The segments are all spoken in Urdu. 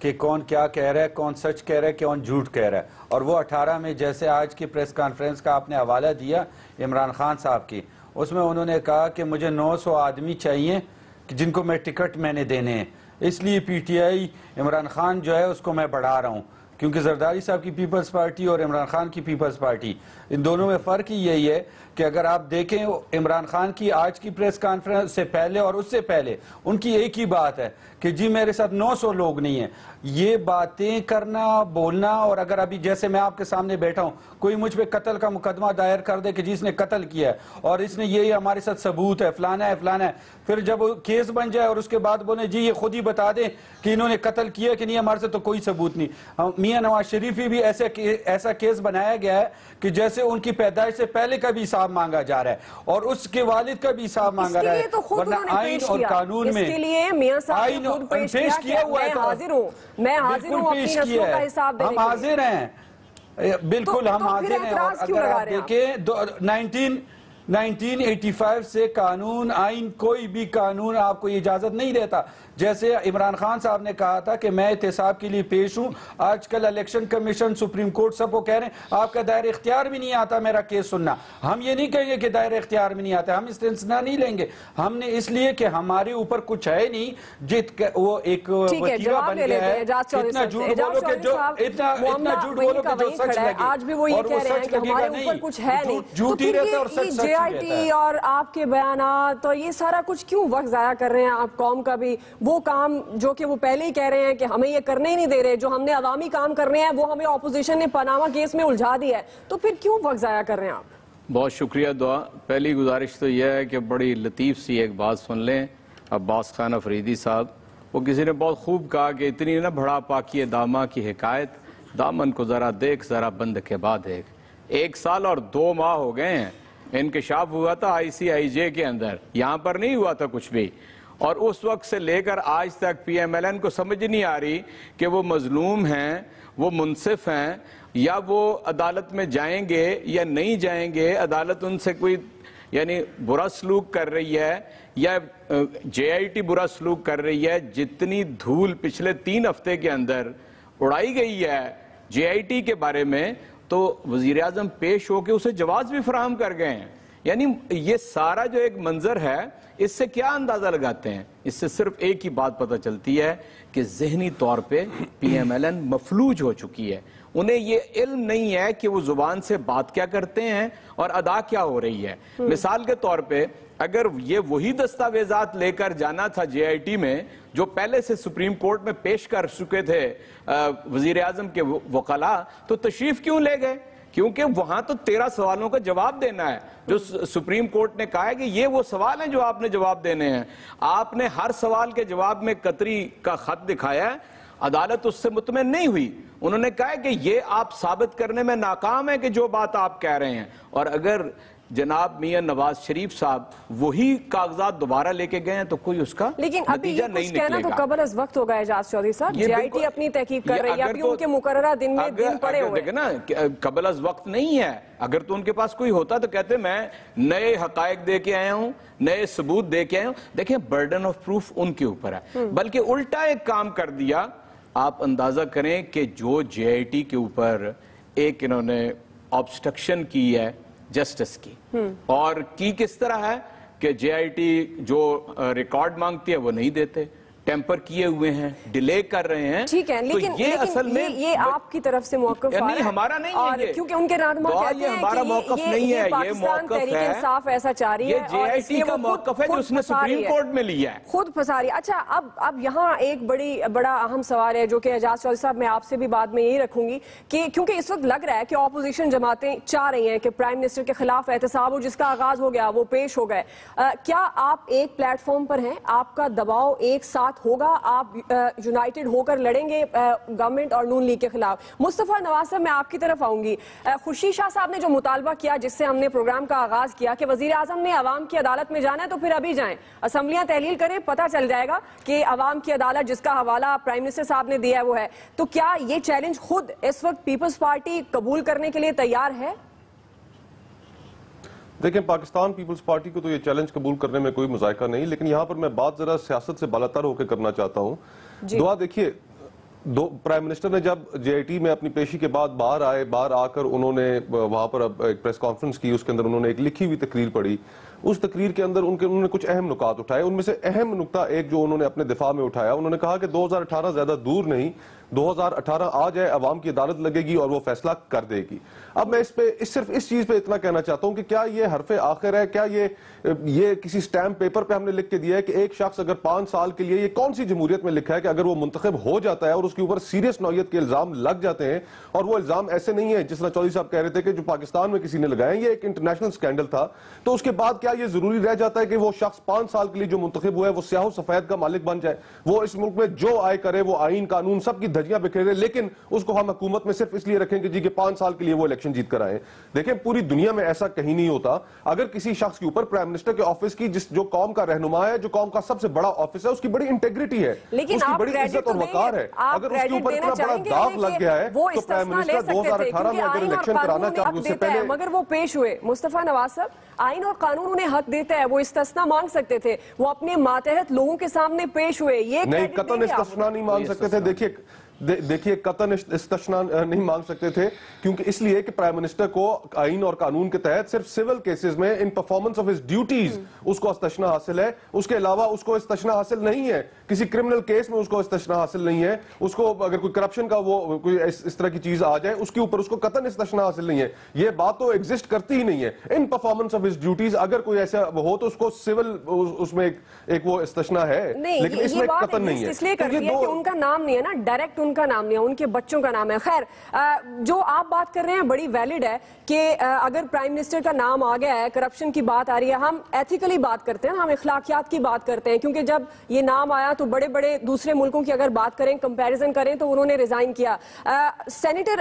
کہ کون کیا کہہ رہا ہے, کون سچ کہہ رہا ہے, کون جھوٹ کہہ رہا ہے. اور وہ 18 میں جیسے آج کی پریس کانفرنس کا آپ نے حوالہ دیا عمران خان صاحب کی, اس میں انہوں نے کہا کہ مجھے 900 آدمی چاہیے جن کو میں ٹکٹ میں نے دینے ہیں, اس لیے P T I Imran Khan جو ہے اس کو میں بڑھا رہا ہوں, کیونکہ زرداری صاحب کی پیپلز پارٹی اور عمران خان کی پیپلز پارٹی, ان دونوں میں فرق ہی یہی ہے کہ اگر آپ دیکھیں عمران خان کی آج کی پریس کانفرنس سے پہلے اور اس سے پہلے ان کی ایک ہی بات ہے کہ جی میرے ساتھ 900 لوگ نہیں ہیں. یہ باتیں کرنا, بولنا, اور اگر ابھی جیسے میں آپ کے سامنے بیٹھا ہوں کوئی مجھ پہ قتل کا مقدمہ دائر کر دے کہ جی اس نے قتل کیا ہے اور اس نے یہ ہمارے ساتھ ثبوت ہے, فلانا ہے فلانا ہے, پھر جب وہ کیس بن جائے اور اس کے بعد بولے جی یہ خود ہی بتا دیں کہ انہوں نے قتل کیا کہ نہیں, ہمارے سے تو کوئی ثبوت نہیں. میاں نواز شریف بھی ایسا کیس بنایا گیا ہے کہ جیسے ان کی پیدائش سے پہلے کا بھی حساب مانگا جا رہا ہے اور اس کے والد کا بھی حساب مانگا رہا ہے, ورنہ آئین اور قانون میں اس کے لیے میاں صاحب نے خود پیش کیا ہوا ہے. میں حاضر ہوں اپنی نسلوں کا حساب دینے کے لیے. ہم حاضر ہیں, بالکل ہم حاضر ہیں. اور اگر آپ دیکھیں 1985 سے قانون, آئین, کوئی بھی قانون آپ کو اجازت نہیں دیتا. جیسے عمران خان صاحب نے کہا تھا کہ میں احتساب کے لیے پیش ہوں, آج کل الیکشن کمیشن, سپریم کورٹ سب کو کہہ رہے ہیں آپ کا دائر اختیار بھی نہیں آتا میرا کیس سننا. ہم یہ نہیں کہیں گے کہ دائر اختیار بھی نہیں آتا, ہم استثناء نہیں لیں گے. ہم نے اس لیے کہ ہمارے اوپر کچھ ہے نہیں, وہ ایک وطیرہ بن گیا ہے. اتنا جھوٹ بولو کہ جو اتنا جھوٹ بولو کہ جو سچ لگے, آج بھی وہ یہ کہہ رہے ہیں کہ ہمارے اوپر کچھ ہے نہیں. جھوٹ ہی رہتا ہے اور سچ جے آئی ٹی اور آپ کے بیانات تو یہ سارا کچھ کیوں وقت ضائع کر رہے ہیں آپ قوم کا بھی؟ وہ کام جو کہ وہ پہلے ہی کہہ رہے ہیں کہ ہمیں یہ کرنے ہی نہیں دے رہے, جو ہم نے عوامی کام کرنے ہیں وہ ہمیں اپوزیشن نے پاناما کیس میں الجھا دیا ہے, تو پھر کیوں وقت ضائع کر رہے ہیں آپ؟ بہت شکریہ دعا. پہلی گزارش تو یہ ہے کہ بڑی لطیف سی ایک بات سن لیں. عباس خان افریدی صاحب, وہ کسی نے بہت خوب کہا کہ اتنی نہ بڑھا پاکی داماں کی حکایت, دامن کو ذرا دیکھ ذرا بند کے بعد دیکھ. 1 سال اور 2 ماہ ہو گئے ہیں, انکشاف ہوا تھا ICIJ کے اندر, یہاں پر نہیں ہوا تھا کچھ بھی. اور اس وقت سے لے کر آج تک PMLN کو سمجھ نہیں آ رہی کہ وہ مظلوم ہیں, وہ منصف ہیں, یا وہ عدالت میں جائیں گے یا نہیں جائیں گے. عدالت ان سے کوئی یعنی برا سلوک کر رہی ہے یا JIT برا سلوک کر رہی ہے. جتنی دھول پچھلے 3 ہفتے کے اندر اڑائی گئی ہے JIT کے بارے میں, تو وزیراعظم پیش ہو کے اسے جواز بھی فراہم کر گئے ہیں. یعنی یہ سارا جو ایک منظر ہے, اس سے کیا اندازہ لگاتے ہیں؟ اس سے صرف ایک ہی بات پتہ چلتی ہے کہ ذہنی طور پہ PMLN مفلوج ہو چکی ہے. انہیں یہ علم نہیں ہے کہ وہ زبان سے بات کیا کرتے ہیں اور ادا کیا ہو رہی ہے. مثال کے طور پہ اگر یہ وہی دستاویزات لے کر جانا تھا JIT میں جو پہلے سے سپریم کورٹ میں پیش کر چکے تھے وزیراعظم کے وکلاء, تو تشریف کیوں لے گئے؟ کیونکہ وہاں تو 13 سوالوں کا جواب دینا ہے جو سپریم کورٹ نے کہا ہے کہ یہ وہ سوال ہیں جو آپ نے جواب دینے ہیں. آپ نے ہر سوال کے جواب میں قطری کا خط دکھایا ہے, عدالت اس سے مطمئن نہیں ہوئی. انہوں نے کہا ہے کہ یہ آپ ثابت کرنے میں ناکام ہے کہ جو بات آپ کہہ رہے ہیں. اور اگر جناب میاں نواز شریف صاحب وہی کاغذات دوبارہ لے کے گئے ہیں تو کوئی اس کا نتیجہ نہیں نکلے گا. کہنا تو قبل از وقت ہوگا اعجاز چودھری صاحب, JIT اپنی تحقیق کر رہی ہے, ابھی ان کے مقررہ دن میں دن پڑے ہوئے ہیں. دیکھیں نا, قبل از وقت نہیں ہے. اگر تو ان کے پاس کوئی ہوتا تو کہتے میں نئے حقائق دے کے آیا ہوں, نئے ثبوت دے کے آیا ہوں. دیکھیں برڈن آف پروف ان کے اوپر ہے, بلکہ الٹا ایک کام کر دیا. آپ اندازہ کریں کہ جو JIT کے اوپر ایک انہوں نے آبسٹرکشن کی ہے جسٹس کی, اور کی کس طرح ہے کہ JIT جو ریکارڈ مانگتی ہے وہ نہیں دیتے, ٹیمپر کیے ہوئے ہیں, ڈیلے کر رہے ہیں. ٹھیک ہے, لیکن یہ آپ کی طرف سے موقف نہیں, ہمارا نہیں ہے, کیونکہ ان کے رہنما کہتے ہیں کہ یہ پاکستان تحریک انصاف ایسا چاہ رہی ہے, یہ JIT کا موقف ہے جو اس نے سپریم کورٹ میں لیا ہے, خود پھنسا رہی ہے. اچھا, اب یہاں ایک بڑا اہم سوال ہے جو کہ اعجاز چودھری صاحب میں آپ سے بھی بعد میں یہی رکھوں گی کہ کیونکہ اس وقت لگ رہا ہے کہ اپوزیشن جماعتیں چاہ رہی ہیں کہ پرائم منسٹر کے خلاف احتساب ہو, جس کا آغاز ہو گیا, وہ پیش ہو گئے. کیا آپ ایک پلیٹ فارم پر ہیں, آپ کا دباؤ ایک ساتھ ہوگا, آپ یونائٹڈ ہو کر لڑیں گے گورنمنٹ اور نون لیگ کے خلاف؟ مصطفیٰ نواز صاحب, میں آپ کی طرف آؤں گی. خورشید شاہ صاحب نے جو مطالبہ کیا جس سے ہم نے پروگرام کا آغاز کیا کہ وزیر اعظم نے عوام کی عدالت میں جانا ہے تو پھر ابھی جائیں, اسمبلیاں تحلیل کریں, پتہ چل جائے گا کہ عوام کی عدالت جس کا حوالہ پرائم منسٹر صاحب نے دیا ہے وہ ہے. تو کیا یہ چیلنج خود اس وقت پیپلز پارٹی قبول کرنے کے لیے تیار ہے؟ دیکھیں, پاکستان پیپلز پارٹی کو تو یہ چیلنج قبول کرنے میں کوئی مذائقہ نہیں, لیکن یہاں پر میں بات ذرا سیاست سے بالاتر ہو کے کرنا چاہتا ہوں. دعا دیکھیے, پرائم منسٹر نے جب جے آئی ٹی میں اپنی پیشی کے بعد باہر آ کر انہوں نے وہاں پر ایک پریس کانفرنس کی، اس کے اندر انہوں نے ایک لکھی ہوئی تقریر پڑھی. اس تقریر کے اندر انہوں نے کچھ اہم نکات اٹھائے. ان میں سے اہم نکتہ ایک جو انہوں نے اپنے دفاع میں اٹھایا، انہوں نے کہا کہ 2018 زیادہ دور نہیں، 2018 آ جائے، عوام کی عدالت لگے گی اور وہ فیصلہ کر دے گی. اب میں صرف اس چیز پہ اتنا کہنا چاہتا ہوں کہ کیا یہ حرف آخر ہے؟ کیا یہ کسی سٹیمپ پیپر پہ ہم نے لکھ کے دیا ہے کہ ایک شخص اگر 5 سال کے لیے، یہ کون سی جمہوریت میں لکھا ہے کہ اگر وہ منتخب ہو جاتا ہے اور اس کے اوپر سیریس نوعیت کے الزام لگ جاتے ہیں، اور وہ الزام ایسے نہیں ہیں جس طرح چودھری صاحب کہہ رہے تھے کہ جو پاکستان میں کسی نے لگائے، یہ ایک انٹرنیشنل سکینڈل تھا، تو اس کے بعد کیا یہ ضروری رہ جاتا ہے کہ وہ شخص 5 سال کے لیے جو منتخب ہوا ہے وہ سیاہ و سفید کا مالک بن جائے، وہ اس ملک میں جو آئے کرے، وہ آئین قانون سب کی دھجیاں بکھیرے، لیکن اس کو ہم حکومت میں صرف اس لیے رکھیں کہ جی کہ 5 سال کے لیے وہ الیکشن جیت کر آئے؟ دیکھیں پوری دنیا میں ایسا کہیں نہیں ہوتا. اگر کسی شخص کے اوپر پرائم منسٹر کے آفس کی جو قوم کا رہنما ہے، جو قوم کا سب سے بڑا آفس ہے، اس کی بڑی انٹیگریٹی ہے، اس کی بڑی عزت اور وقار ہے. اگر اس کے اوپر اتنا بڑا داغ لگ گیا ہے تو پرائم منسٹر 2018 میں اگر الیکشن کرانا چاہتے اس سے پہلے، مگر وہ پیش ہوئے. مصطفیٰ نواز صاحب، آئین اور قانون انہیں حق دیتا ہے، وہ استثناء مانگ سکتے تھے، وہ اپنے ماتحت لوگوں کے سامنے پیش ہوئے. یہ نہیں، قطعاً استثناء نہیں مانگ سکتے تھے. دیکھیے قطعاً استثناء نہیں مانگ سکتے تھے، کیونکہ اس لیے کہ پرائم منسٹر کو آئین اور قانون کے تحت صرف سول کیسز میں in performance of his duties اس کو استثناء حاصل ہے. اس کے علاوہ اس کو استثناء حاصل نہیں ہے. کسی کرمنل کیس میں اس کو استثناء حاصل نہیں ہے. اس کو اگر کوئی کرپشن کا وہ کوئی اس طرح کی چیز آ جائے، اس کے اوپر اس کو قطعاً استثناء حاصل نہیں ہے. یہ بات تو ایگزسٹ کرتی ہی نہیں ہے. ان پرفارمنس آف ہز ڈیوٹیز اگر کوئی ایسا ہو تو اس کو سول اس میں ایک وہ استثناء ہے، لیکن اس میں قطعاً نہیں ہے. اس لیے کرتی ہے کہ ان کا نام نہیں ہے نا، ڈائریکٹ ان کا نام نہیں ہے، ان کے بچوں کا نام ہے. خیر، جو آپ بات کر رہے ہیں بڑی ویلڈ ہے کہ اگر پرائم منسٹر کا نام آ گیا ہے، کرپشن کی بات آ رہی ہے، ہم ایتھیکلی بات کرتے ہیں، ہم اخلاقیات کی بات کرتے ہیں، کیونکہ جب یہ نام آیا تو بڑے بڑے دوسرے ملکوں کی اگر بات کریں، کمپیریزن کریں تو انہوں نے ریزائن کیا. سینیٹر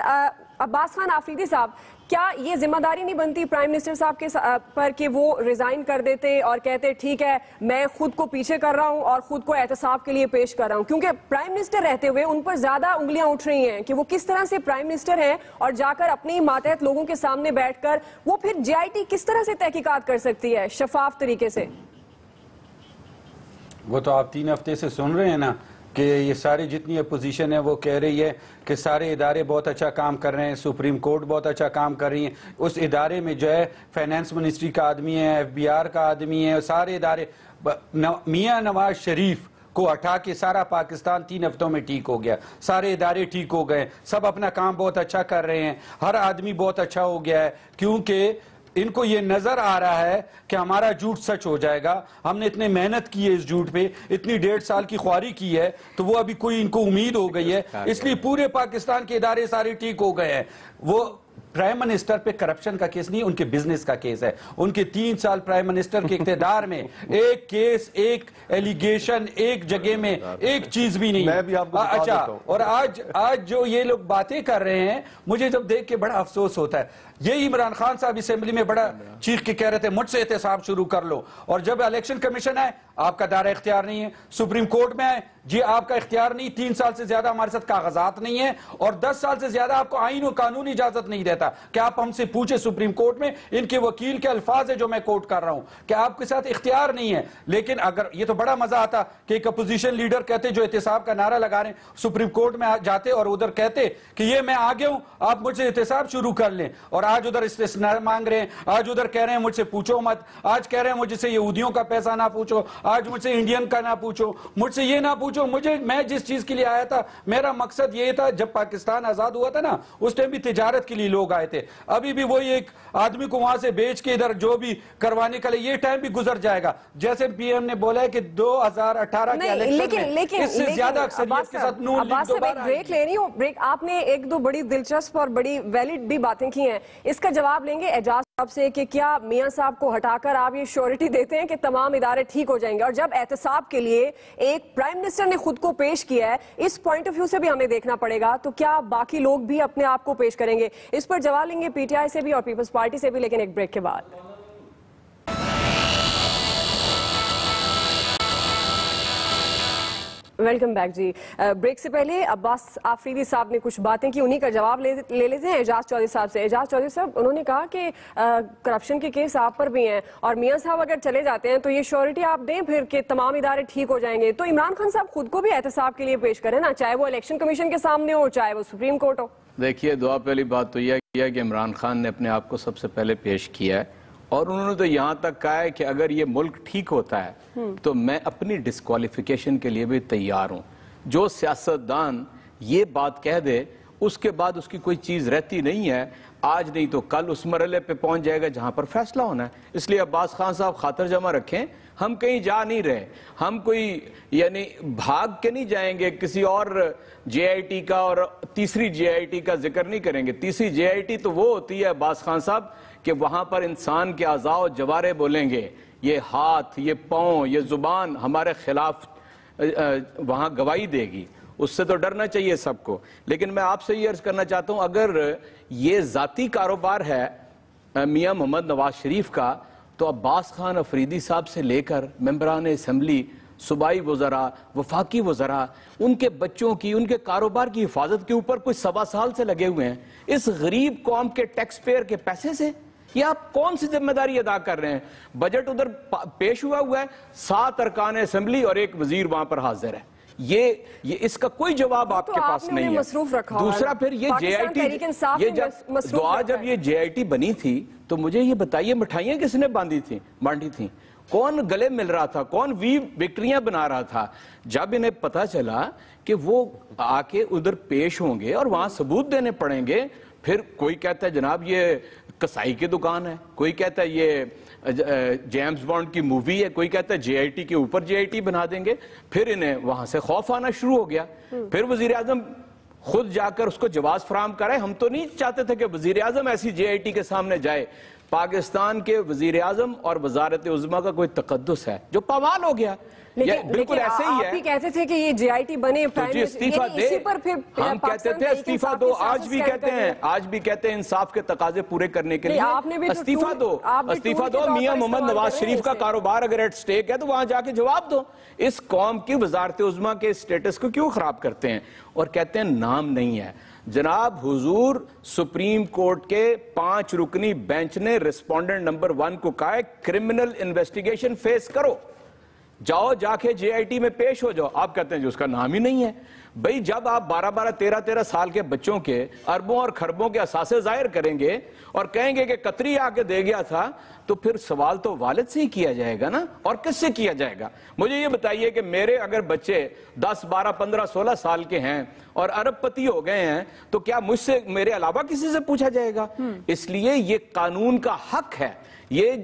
عباس خان آفریدی صاحب، کیا یہ ذمہ داری نہیں بنتی پرائم منسٹر صاحب کے پر کہ وہ ریزائن کر دیتے اور کہتے ٹھیک ہے میں خود کو پیچھے کر رہا ہوں اور خود کو احتساب کے لیے پیش کر رہا ہوں؟ کیونکہ پرائم منسٹر رہتے ہوئے ان پر زیادہ انگلیاں اٹھ رہی ہیں کہ وہ کس طرح سے پرائم منسٹر ہیں اور جا کر اپنے ماتحت لوگوں کے سامنے بیٹھ کر وہ پھر جے آئی ٹی کس طرح سے تحقیقات کر سکتی ہے شفاف طریقے سے؟ وہ تو آپ 3 ہفتے سے سن رہے ہیں نا کہ یہ ساری جتنی اپوزیشن ہے وہ کہہ رہی ہے کہ سارے ادارے بہت اچھا کام کر رہے ہیں، سپریم کورٹ بہت اچھا کام کر رہی ہیں. اس ادارے میں جو ہے فائنانس منسٹری کا آدمی ہے، ایف بی آر کا آدمی ہے، سارے ادارے. میاں نواز شریف کو ہٹا کے سارا پاکستان 3 ہفتوں میں ٹھیک ہو گیا، سارے ادارے ٹھیک ہو گئے، سب اپنا کام بہت اچھا کر رہے ہیں، ہر آدمی بہت اچھا ہو گیا ہے، کیونکہ ان کو یہ نظر آ رہا ہے کہ ہمارا جھوٹ سچ ہو جائے گا. ہم نے اتنے محنت کی ہے اس جھوٹ پہ، اتنی 1.5 سال کی خواری کی ہے، تو وہ ابھی کوئی ان کو امید ہو گئی ہے، اس لیے پورے پاکستان کے ادارے سارے ٹھیک ہو گئے ہیں. وہ پرائم منسٹر پہ کرپشن کا کیس نہیں، ان کے بزنس کا کیس ہے. ان کے 3 سال پرائم منسٹر کے اقتدار میں ایک کیس، ایک ایلیگیشن، ایک جگہ میں ایک چیز بھی نہیں. اچھا، اور آج جو یہ لوگ باتیں کر رہے ہیں، مجھے جب دیکھ کے بڑا افسوس ہوتا ہے. یہی عمران خان صاحب اسمبلی میں بڑا چیخ کے کہہ رہے تھے مجھ سے احتساب شروع کر لو، اور جب الیکشن کمیشن آئے آپ کا دائرہ اختیار نہیں ہے. سپریم کورٹ میں آئے، جی آپ کا اختیار نہیں، 3 سال سے زیادہ ہمارے ساتھ کاغذات نہیں ہیں، اور 10 سال سے زیادہ آپ کو آئین و قانون اجازت نہیں دیتا کہ آپ ہم سے پوچھیں. سپریم کورٹ میں ان کے وکیل کے الفاظ ہے جو میں کوٹ کر رہا ہوں کہ آپ کے ساتھ اختیار نہیں ہے. لیکن اگر یہ تو بڑا مزہ آتا کہ ایک اپوزیشن لیڈر کہتے جو احتساب کا نعرہ لگا رہے ہیں، سپریم کورٹ میں جاتے اور ادھر کہتے کہ یہ میں آگے ہوں، آپ مجھ سے احتساب شروع کر لیں، اور آج ادھر استثناء مانگ رہے ہیں، آج ادھر کہہ رہے ہیں مجھ سے پوچھو مت، آج کہہ رہے ہیں مجھ سے یہودیوں کا پیسہ نہ پوچھو، آج مجھ سے انڈین کا نہ پوچھو، مجھ سے یہ نہ پوچھو. میں جس چیز کے لیے آیا تھا، میرا مقصد یہ تھا، جب پاکستان آزاد ہوا تھا نا، اس ٹائم بھی تجارت کے لیے لوگ آئے تھے. ابھی بھی وہی ایک آدمی کو وہاں سے بیچ کے ادھر جو بھی کروانے کا یہ ٹائم بھی گزر جائے گا. جیسے پی ایم نے بولا ہے کہ 2018 کے الیکشن میں اس سے زیادہ اکثریت کے ساتھ نون لیگ دوبارہ آئے گی. بریک لے رہی ہوں. بریک. آپ نے 1-2 بڑی دلچسپ اور بڑی ویلڈ بھی باتیں کی ہیں، اس کا جواب لیں گے اعجاز صاحب سے کہ کیا میاں صاحب کو ہٹا کر آپ یہ شیورٹی دیتے ہیں کہ تمام ادارے ٹھیک ہو جائیں گے؟ اور جب احتساب کے لیے ایک پرائم منسٹر نے خود کو پیش کیا ہے، اس پوائنٹ آف ویو سے بھی ہمیں دیکھنا پڑے گا، تو کیا باقی لوگ بھی اپنے آپ کو پیش کریں گے؟ اس پر جواب لیں گے پی ٹی آئی سے بھی اور پیپلز پارٹی سے بھی، لیکن ایک بریک کے بعد. ویلکم بیک جی. بریک سے پہلے عباس آفریدی صاحب نے کچھ باتیں کی, انہی کا جواب لے لیتے ہیں اعجاز چودھری صاحب سے. اعجاز چودھری صاحب, انہوں نے کہا کہ کرپشن کے کیس آپ پر بھی ہیں اور میاں صاحب اگر چلے جاتے ہیں تو یہ شیورٹی آپ دیں پھر کہ تمام ادارے ٹھیک ہو جائیں گے. تو عمران خان صاحب خود کو بھی احتساب کے لیے پیش کریں نا, چاہے وہ الیکشن کمیشن کے سامنے ہو چاہے وہ سپریم کورٹ ہو. دیکھیے دعا, پہلی بات تو یہ کیا کہ عمران خان نے اپنے آپ کو سب سے پہلے پیش کیا ہے اور انہوں نے تو یہاں تک کہا ہے کہ اگر یہ ملک ٹھیک ہوتا ہے تو میں اپنی ڈسکوالیفیکیشن کے لیے بھی تیار ہوں. جو سیاستدان یہ بات کہہ دے اس کے بعد اس کی کوئی چیز رہتی نہیں ہے, آج نہیں تو کل اس مرحلے پہ پہنچ جائے گا جہاں پر فیصلہ ہونا ہے. اس لیے عباس خان صاحب خاطر جمع رکھیں, ہم کہیں جا نہیں رہے, ہم کوئی یعنی بھاگ کے نہیں جائیں گے, کسی اور جے آئی ٹی کا اور تیسری جے آئی ٹی کا ذکر نہیں کریں گے. تیسری جے آئی ی تو وہ ہوتی ہے عباس خان صاحب کہ وہاں پر انسان کے اعضاء و جوارے بولیں گے, یہ ہاتھ, یہ پاؤں, یہ زبان ہمارے خلاف وہاں گواہی دے گی. اس سے تو ڈرنا چاہیے سب کو. لیکن میں آپ سے یہ عرض کرنا چاہتا ہوں, اگر یہ ذاتی کاروبار ہے میاں محمد نواز شریف کا, تو عباس خان آفریدی صاحب سے لے کر ممبران اسمبلی, صوبائی وزراء, وفاقی وزراء, ان کے بچوں کی, ان کے کاروبار کی حفاظت کے اوپر کوئی 1.25 سال سے لگے ہوئے ہیں. اس غریب قوم کے ٹیکس پیئر کے پیسے سے یہ آپ کون سی ذمہ داری ادا کر رہے ہیں؟ بجٹ ادھر پیش ہوا ہے, 7 ارکان اسمبلی اور 1 وزیر وہاں پر حاضر ہے. یہ اس کا کوئی جواب آپ کے پاس نہیں ہے. دوسرا پھر یہ جے آئی ٹی, دعا جب یہ جے آئی ٹی بنی تھی تو مجھے یہ بتائیے مٹھائیاں کس نے بانٹی تھیں؟ کون گلے مل رہا تھا؟ کون وکٹریاں بنا رہا تھا؟ جب انہیں پتا چلا کہ وہ آ کے ادھر پیش ہوں گے اور وہاں ثبوت دینے پڑیں گے, پھر کوئی کہتا ہے جناب یہ کسائی کی دکان ہے, کوئی کہتا ہے یہ جیمز بانڈ کی مووی ہے, کوئی کہتا ہے جے آئی ٹی کے اوپر جے آئی ٹی بنا دیں گے. پھر انہیں وہاں سے خوف آنا شروع ہو گیا. پھر وزیر اعظم خود جا کر اس کو جواز فراہم کرے. ہم تو نہیں چاہتے تھے کہ وزیر اعظم ایسی جے آئی ٹی کے سامنے جائے. پاکستان کے وزیر اعظم اور وزارت عظمیٰ کا کوئی تقدس ہے جو پامال ہو گیا. بالکل ایسے ہی ہے. آپ بھی کہتے تھے کہ یہ جے آئی ٹی بنے, استعفیٰ دے, ہم کہتے تھے استعفیٰ دو, آج بھی کہتے ہیں انصاف کے تقاضے پورے کرنے کے لیے استعفیٰ دو. میاں محمد نواز شریف کا کاروبار اگر ایٹ سٹیک ہے تو وہاں جا کے جواب دو. اس قوم کی وزارت عظمیٰ کے سٹیٹس کو کیوں خراب کرتے ہیں اور کہتے ہیں نام نہیں ہے؟ جناب حضور, سپریم کورٹ کے 5 رکنی بینچ نے ریسپونڈنٹ نمبر 1 کو کہا ہے کرمنل انویسٹیگیشن فیس کرو, جاؤ جا کے جے آئی ٹی میں پیش ہو جاؤ. آپ کہتے ہیں جو اس کا نام ہی نہیں ہے. بھئی جب آپ 12 13 سال کے بچوں کے اربوں اور خربوں کے اثاثے ظاہر کریں گے اور کہیں گے کہ قطری آ کے دے گیا تھا, تو پھر سوال تو والد سے ہی کیا جائے گا نا, اور کس سے کیا جائے گا؟ مجھے یہ بتائیے کہ میرے اگر بچے 10 12 15 16 سال کے ہیں اور ارب پتی ہو گئے ہیں تو کیا مجھ سے, میرے علاوہ کسی سے پوچھا جائے گا؟ اس لیے یہ قانون کا حق ہے. یہ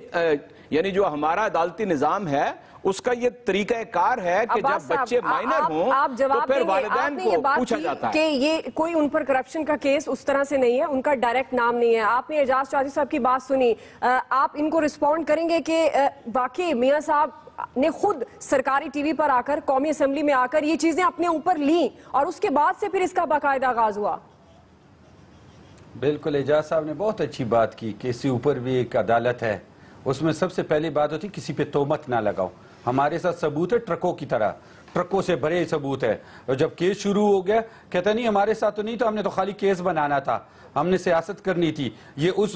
یعنی جو ہمارا عدالتی نظام ہے اس کا یہ طریقہ کار ہے کہ جب بچے مائنر ہوں تو پھر والدین کو پوچھا جاتا ہے کہ یہ کوئی ان پر کرپشن کا کیس اس طرح سے نہیں ہے, ان کا ڈائریکٹ نام نہیں ہے. آپ نے اعجاز چودھری صاحب کی بات سنی, آپ ان کو رسپونڈ کریں گے کہ باقی میاں صاحب نے خود سرکاری ٹی وی پر آ کر, قومی اسمبلی میں آ کر یہ چیزیں اپنے اوپر لیں اور اس کے بعد سے پھر اس کا باقاعدہ آغاز ہوا؟ بالکل, اعجاز صاحب نے بہت اچھی بات کی کہ اس سے اوپر بھی ایک عدالت ہے. اس میں سب سے پہلی بات ہوتی کسی پہ تہمت نہ لگاؤ. ہمارے ساتھ ثبوت ہے ٹرکوں کی طرح, ٹرکوں سے بھرے ثبوت ہے, اور جب کیس شروع ہو گیا کہتا نہیں ہمارے ساتھ تو نہیں, تو ہم نے تو خالی کیس بنانا تھا, ہم نے سیاست کرنی تھی. یہ اس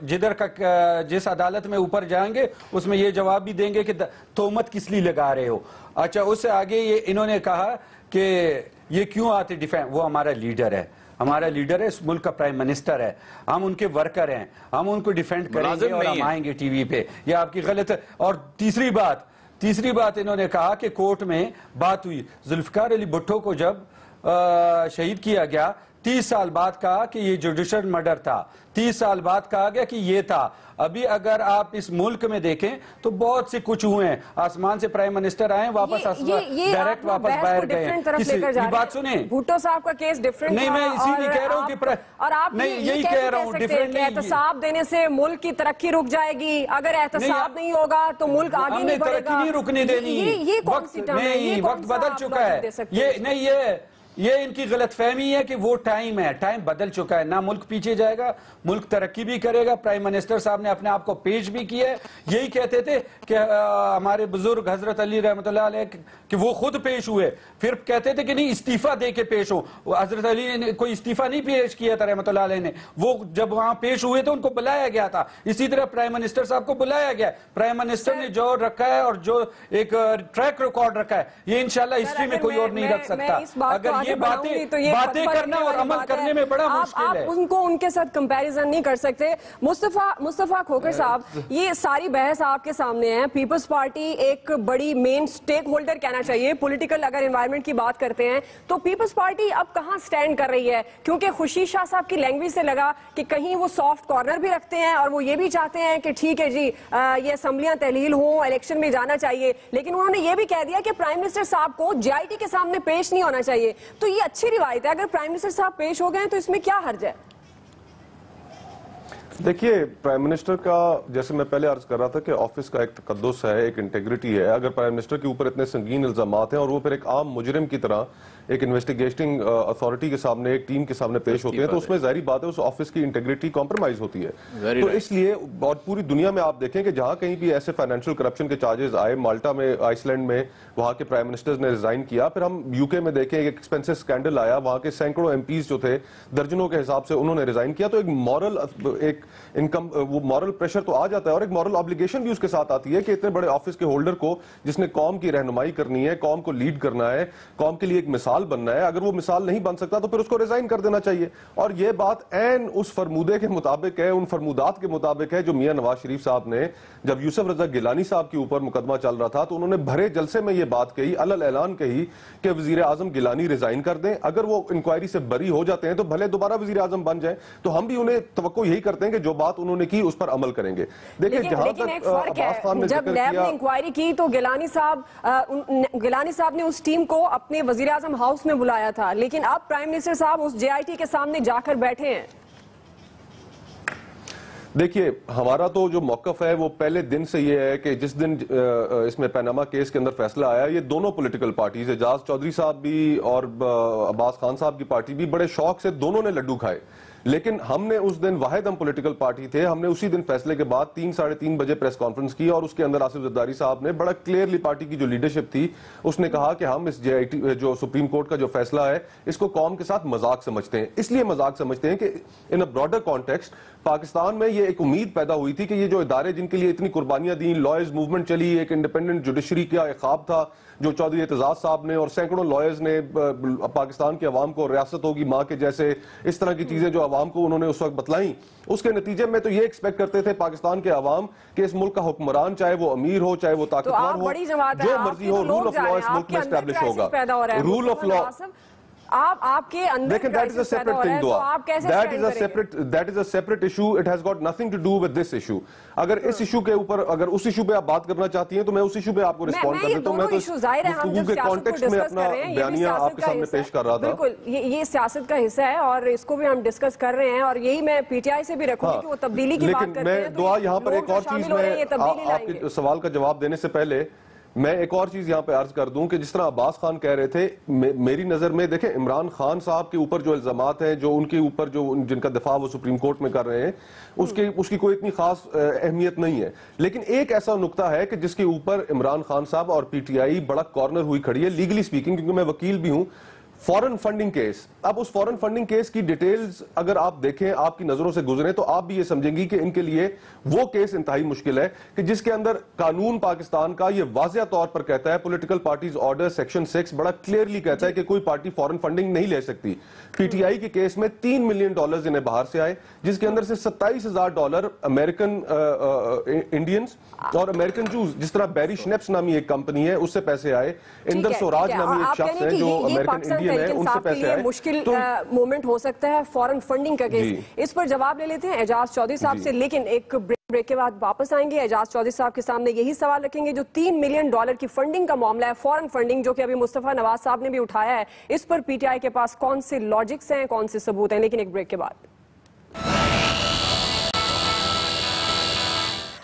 جدھر کا جس عدالت میں اوپر جائیں گے اس میں یہ جواب بھی دیں گے کہ تہمت کس لیے لگا رہے ہو. اچھا, اس سے آگے یہ انہوں نے کہا کہ یہ کیوں آتے ڈیفینس, وہ ہمارا لیڈر ہے, ہمارا لیڈر ہے, اس ملک کا پرائم منسٹر ہے, ہم ان کے ورکر ہیں, ہم ان کو ڈیفینڈ کریں گے اور ہم آئیں گے ٹی وی پہ. یہ آپ کی غلط ہے. اور تیسری بات انہوں نے کہا کہ کورٹ میں بات ہوئی, ذوالفقار علی بھٹو کو جب شہید کیا گیا 30 سال بعد کہا کہ یہ جوڈیشل مرڈر تھا, 30 سال بعد کہا گیا کہ یہ تھا. ابھی اگر آپ اس ملک میں دیکھیں تو بہت سے کچھ ہوئے ہیں, آسمان سے پرائم منسٹر آئے واپس ڈائریکٹ واپس باہر گئے. یہ بات سنیں, بھٹو صاحب کا کیس ڈیفرنٹ نہیں, میں اسی لیے کہہ رہا ہوں کہ اور آپ یہی کہہ رہا ہوں ڈیفرنٹ نہیں. احتساب دینے سے ملک کی ترقی رک جائے گی, اگر احتساب نہیں ہوگا تو ملک آگے نہیں بڑھے گا. ترقی نہیں رکنے دینی, یہ کون سی ٹرم ہے؟ نہیں, وقت بدل چکا ہے. یہ نہیں, یہ ان کی غلط فہمی ہے کہ وہ ٹائم ہے، ٹائم بدل چکا ہے، نہ ملک پیچھے جائے گا، ملک ترقی بھی کرے گا۔ پرائم منسٹر صاحب نے اپنے آپ کو پیش بھی کیا ہے، یہی کہتے تھے کہ ہمارے بزرگ حضرت علی رحمۃ اللہ علیہ کہ وہ خود پیش ہوئے، پھر کہتے تھے کہ نہیں استعفیٰ دے کے پیش ہو۔ حضرت علی نے کوئی استعفیٰ نہیں پیش کیا تھا رحمۃ اللہ علیہ نے، وہ جب وہاں پیش ہوئے تو ان کو بلایا گیا تھا۔ اسی طرح پرائم منسٹر صاحب کو بلایا گیا، پرائم منسٹر نے جو رکھا ہے اور جو ایک ٹریک ریکارڈ رکھا ہے یہ انشاءاللہ ہسٹری میں کوئی اور نہیں رکھ سکتا۔ اگر یہ باتیں کرنا اور عمل کرنے میں بڑا مشکل ہے، آپ ان کو ان کے ساتھ کمپیریزن نہیں کر سکتے۔ مصطفیٰ کھوکھر صاحب، یہ ساری بحث آپ کے سامنے ہے۔ پیپلز پارٹی ایک بڑی مین سٹیک ہولڈر کہنا چاہیے پولیٹیکل، اگر انوائرمنٹ کی بات کرتے ہیں تو پیپلز پارٹی اب کہاں سٹینڈ کر رہی ہے؟ کیونکہ خورشید شاہ صاحب کی لینگویج سے لگا کہ کہیں وہ سافٹ کارنر بھی رکھتے ہیں اور وہ یہ بھی چاہتے ہیں کہ ٹھیک ہے جی یہ اسمبلیاں تحلیل ہوں، الیکشن میں جانا چاہیے، لیکن انہوں نے یہ بھی کہہ دیا کہ پرائم منسٹر صاحب کو جے آئی ٹی کے سامنے پیش نہیں ہونا چاہیے۔ تو یہ اچھی روایت ہے، اگر پرائم منسٹر صاحب پیش ہو گئے تو اس میں کیا حرج ہے؟ دیکھیے، پرائم منسٹر کا جیسے میں پہلے عرض کر رہا تھا کہ آفس کا ایک تقدس ہے، ایک انٹیگریٹی ہے۔ اگر پرائم منسٹر کے اوپر اتنے سنگین الزامات ہیں اور وہ پھر ایک عام مجرم کی طرح ایک انویسٹیگیشننگ اتھارٹی کے سامنے، ایک ٹیم کے سامنے پیش ہوتے ہیں تو اس میں ظاہری بات ہے اس آفس کی انٹیگریٹی کمپرومائز ہوتی ہے۔ تو اس لیے اور پوری دنیا میں آپ دیکھیں کہ جہاں کہیں بھی ایسے فائنینشیل کرپشن کے چارجز آئے، مالٹا میں، آئس لینڈ میں، وہاں کے پرائم منسٹرز نے ریزائن کیا، پھر ہم یو کے میں دیکھیں ایک ایکسپینسو اسکینڈل آیا، وہاں کے سینکڑوں ایم پیز جو تھے درجنوں کے حساب سے انہوں نے ریزائن کیا، تو ایک مورل ایک انکم وہ مورل پریشر تو آ جاتا ہے اور ایک مورل آبلیگیشن بھی اس کے ساتھ آتی ہے کہ اتنے بڑے آفس کے ہولڈر کو جس نے قوم کی رہنمائی کرنی ہے، قوم کو لیڈ کرنا ہے، قوم کے لیے ایک مثال بننا ہے، اگر وہ مثال نہیں بن سکتا تو پھر اس کو ریزائن کر دینا چاہیے۔ اور یہ بات عین اس فرمودے کے مطابق ہے، ان فرمودات کے مطابق ہے جو میاں نواز شریف صاحب نے جب یوسف رضا گیلانی صاحب کے اوپر مقدمہ چل رہا تھا تو انہوں نے بھرے جلسے میں یہ بات کہی، علل اعلان کہی کہ وزیر اعظم گیلانی ریزائن کر دیں، اگر وہ انکوائری سے بری ہو جاتے ہیں تو بھلے دوبارہ وزیر اعظم بن جائیں۔ تو ہم بھی انہیں توقع یہی کرتے ہیں کہ جو بات انہوں نے کی اس پر عمل کریں گے۔ دیکھیں جہاں تک عباس خان نے جب نیب نے انکوائری کی تو گیلانی صاحب نے اس ٹیم کو اپنے وزیر اعظم ہاؤس میں بلایا تھا، لیکن اب پرائم منسٹر صاحب اس جے آئی ٹی کے سامنے جا کر بیٹھے ہیں۔ دیکھیے، ہمارا تو جو موقف ہے وہ پہلے دن سے یہ ہے کہ جس دن اس میں پیناما کیس کے اندر فیصلہ آیا، یہ دونوں پولیٹیکل پارٹیز، اعجاز چودھری صاحب بھی اور عباس خان صاحب کی پارٹی بھی بڑے شوق سے دونوں نے لڈو کھائے، لیکن ہم نے اس دن واحد ہم پولیٹیکل پارٹی تھے، ہم نے اسی دن فیصلے کے بعد 3-3:30 بجے پریس کانفرنس کی اور اس کے اندر آصف زرداری صاحب نے بڑا کلیئرلی پارٹی کی جو لیڈرشپ تھی اس نے کہا کہ ہم اس جے آئی ٹی جو سپریم کورٹ کا جو فیصلہ ہے اس کو قوم کے ساتھ مذاق سمجھتے ہیں، اس لیے مذاق سمجھتے ہیں کہ ان اے براڈر کانٹیکسٹ پاکستان میں یہ ایک امید پیدا ہوئی تھی کہ یہ جو ادارے جن کے لیے اتنی قربانیاں دیں، لائرز موومنٹ چلی، ایک انڈیپینڈنٹ جوڈیشری کا ایک خواب تھا جو چودھری اعتزاز صاحب نے اور سینکڑوں لائرز نے پاکستان کے عوام کو ریاست ہوگی ماں کے جیسے اس طرح کی چیزیں جو عوام کو انہوں نے اس وقت بتلائیں، اس کے نتیجے میں تو یہ ایکسپیکٹ کرتے تھے پاکستان کے عوام کہ اس ملک کا حکمران چاہے وہ امیر ہو چاہے وہ طاقتور ہو، جو مرضی ہو، رول آف لا اس ملک میں اسٹیبلش ہوگا، رول آف لا۔ آپ کے اندر that is a separate thing, دعا. That is a separate issue. It has got nothing to do with this issue. اگر اس ایشو کے اوپر اگر اس ایشو پہ آپ بات کرنا چاہتی ہیں تو میں اس ایشو پہ آپ کو رسپونڈ کر دیتا ہوں۔ میں تو گفتگو کے کانٹیکسٹ میں اپنا بیانیہ آپ کے سامنے پیش کر رہا تھا۔ بالکل، یہ سیاست کا حصہ ہے اور اس کو بھی ہم ڈسکس کر رہے ہیں اور یہی میں پی ٹی آئی سے بھی رکھوں گی کہ وہ تبدیلی کی بات کرتے ہیں۔ لیکن میں دعا یہاں پر ایک اور چیز میں آپ کے سوال کا جواب دینے سے پہلے میں ایک اور چیز یہاں پہ عرض کر دوں کہ جس طرح عباس خان کہہ رہے تھے، میری نظر میں دیکھیں عمران خان صاحب کے اوپر جو الزامات ہیں، جو ان کے اوپر جو جن کا دفاع وہ سپریم کورٹ میں کر رہے ہیں، اس کی کوئی اتنی خاص اہمیت نہیں ہے، لیکن ایک ایسا نقطہ ہے کہ جس کے اوپر عمران خان صاحب اور پی ٹی آئی بڑا کارنر ہوئی کھڑی ہے لیگلی سپیکنگ، کیونکہ میں وکیل بھی ہوں۔ فورن فنڈنگ کیس، اب اس فورن فنڈنگ کیس کی ڈیٹیلز اگر آپ دیکھیں، آپ کی نظروں سے گزریں تو آپ بھی یہ سمجھیں گی کہ ان کے لیے وہ کیس انتہائی مشکل ہے کہ جس کے اندر قانون پاکستان کا یہ واضح طور پر کہتا ہے، پولیٹیکل پارٹیز آرڈر سیکشن 6 بڑا کلیئرلی کہتا ہے کہ کوئی پارٹی فورن فنڈنگ نہیں لے سکتی۔ پی ٹی آئی کے کیس میں $3 ملین انہیں باہر سے آئے، جس کے اندر سے $27,000 امریکن انڈینز اور امریکن جوز، جس طرح بیری شنیپس نامی ایک کمپنی ہے اس سے پیسے آئے، اندر سوراج نامی ایک شخص ہے جو امریکن انڈین ہے، ان سے پیسے آئے۔ مشکل مومنٹ ہو سکتا ہے فورن فنڈنگ کا کیس، اس پر جواب لے لیتے ہیں اعجاز چودھری صاحب سے، لیکن ایک بریک کے بعد واپس آئیں گے۔ اعجاز چودھری صاحب کے سامنے یہی سوال رکھیں گے جو $3 ملین کی فنڈنگ کا معاملہ ہے، فورن فنڈنگ، جو کہ ابھی مصطفیٰ نواز صاحب نے بھی اٹھایا ہے، اس پر پی ٹی آئی کے پاس کون سے لاجکس ہیں، کون سے ثبوت ہیں، لیکن ایک بریک کے بعد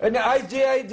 ICIJ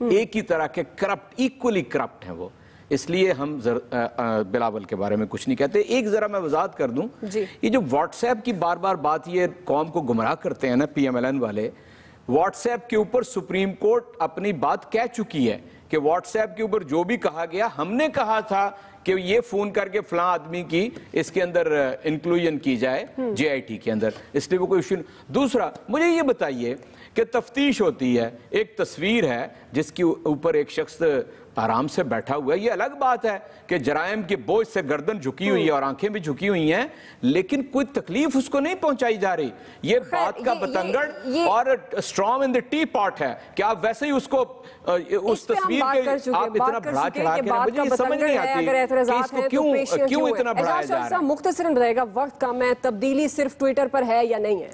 ایک ہی طرح کے کرپٹ، ایکولی کرپٹ ہیں وہ، اس لیے ہم بلاول کے بارے میں کچھ نہیں کہتے۔ ایک ذرا میں وضاحت کر دوں، یہ جو واٹس ایپ کی بار بار بات یہ قوم کو گمراہ کرتے ہیں نا پی ایم ایل این والے، واٹس ایپ کے اوپر سپریم کورٹ اپنی بات کہہ چکی ہے کہ واٹس ایپ کے اوپر جو بھی کہا گیا، ہم نے کہا تھا کہ یہ فون کر کے فلاں آدمی کی اس کے اندر انکلوژن کی جائے جے آئی ٹی کے اندر، اس لیے وہ کوئی ایشو نہیں۔ دوسرا مجھے یہ بتائیے کہ تفتیش ہوتی ہے، ایک تصویر ہے جس کے اوپر ایک شخص آرام سے بیٹھا ہوا ہے، یہ الگ بات ہے کہ جرائم کے بوجھ سے گردن جھکی ہوئی ہے اور آنکھیں بھی جھکی ہوئی ہیں، لیکن کوئی تکلیف اس کو نہیں پہنچائی جا رہی۔ یہ بات کا بتنگڑ اور اسٹرام ان دی ٹی پاٹ ہے کہ آپ ویسے ہی اس کو اس تصویر کے آپ اتنا بڑھا چڑھا کے مجھے یہ سمجھ نہیں آتی کہ اس کو کیوں اتنا بڑھایا جا رہا ہے۔ مختصراً بتائے گا، وقت کم ہے، تبدیلی صرف ٹویٹر پر ہے یا نہیں ہے؟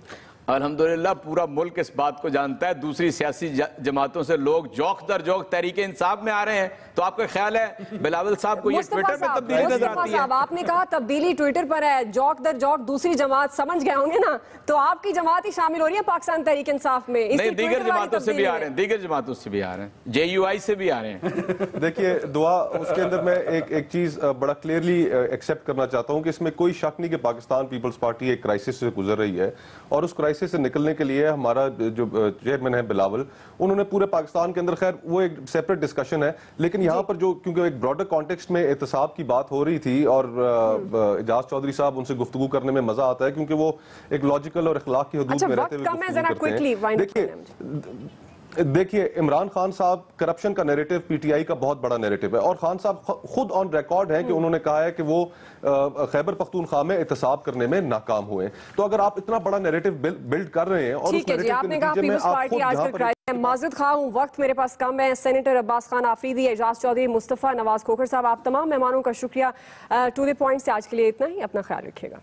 الحمدللہ پورا ملک اس بات کو جانتا ہے، دوسری سیاسی جماعتوں سے لوگ جوک در جوک تحریک انصاف میں آ رہے ہیں، تو آپ کا خیال ہے بلاول صاحب کو یہ ٹویٹر پہ تبدیلی نظر آتی ہے؟ آپ نے کہا تبدیلی ٹویٹر پر ہے، جوک در جوک دوسری جماعت سمجھ گئے ہوں گے نا، تو آپ کی جماعت ہی شامل ہو رہی ہے پاکستان تحریک انصاف میں؟ نہیں، دیگر جماعتوں سے بھی آ رہے ہیں، دیگر جماعتوں سے بھی آ رہے ہیں، جے یو آئی سے بھی آ رہے ہیں۔ دیکھیے دعا، اس کے اندر میں ایک چیز بڑا کلیئرلی ایکسیپٹ کرنا چاہتا ہوں کہ اس میں کوئی شک نہیں کہ پاکستان پیپلز پارٹی ایک کرائسس سے گزر رہی ہے، اور اس کرائسس سے نکلنے کے لیے ہمارا جو چیئرمین ہے بلاول، انہوں نے پورے پاکستان کے اندر، خیر وہ ایک سیپریٹ ڈسکشن ہے، لیکن یہاں پر جو کیونکہ ایک براڈر کانٹیکسٹ میں احتساب کی بات ہو رہی تھی، اور اعجاز چودھری صاحب ان سے گفتگو کرنے میں مزہ آتا ہے کیونکہ وہ ایک لاجیکل اور اخلاق کی حدود میں رہتے ہوئے گفتگو کرتے ہیں۔ دیکھیے عمران خان صاحب کرپشن کا نیریٹو پی ٹی آئی کا بہت بڑا نیریٹو ہے، اور خان صاحب خود آن ریکارڈ ہیں کہ انہوں نے کہا ہے کہ وہ خیبر پختونخوا میں احتساب کرنے میں ناکام ہوئے۔ تو اگر آپ اتنا بڑا نیریٹو بلڈ کر رہے ہیں اور اس نیریٹو کے نتیجے میں آپ خود جہاں پر معذرت خواہ ہوں، وقت میرے پاس کم ہے۔ سینیٹر عباس خان آفریدی، اعجاز چودھری، مصطفیٰ نواز کھوکھر صاحب، آپ تمام مہمانوں کا شکریہ۔ ٹو دی پوائنٹ سے آج کے لیے اتنا ہی، اپنا خیال رکھیے گا۔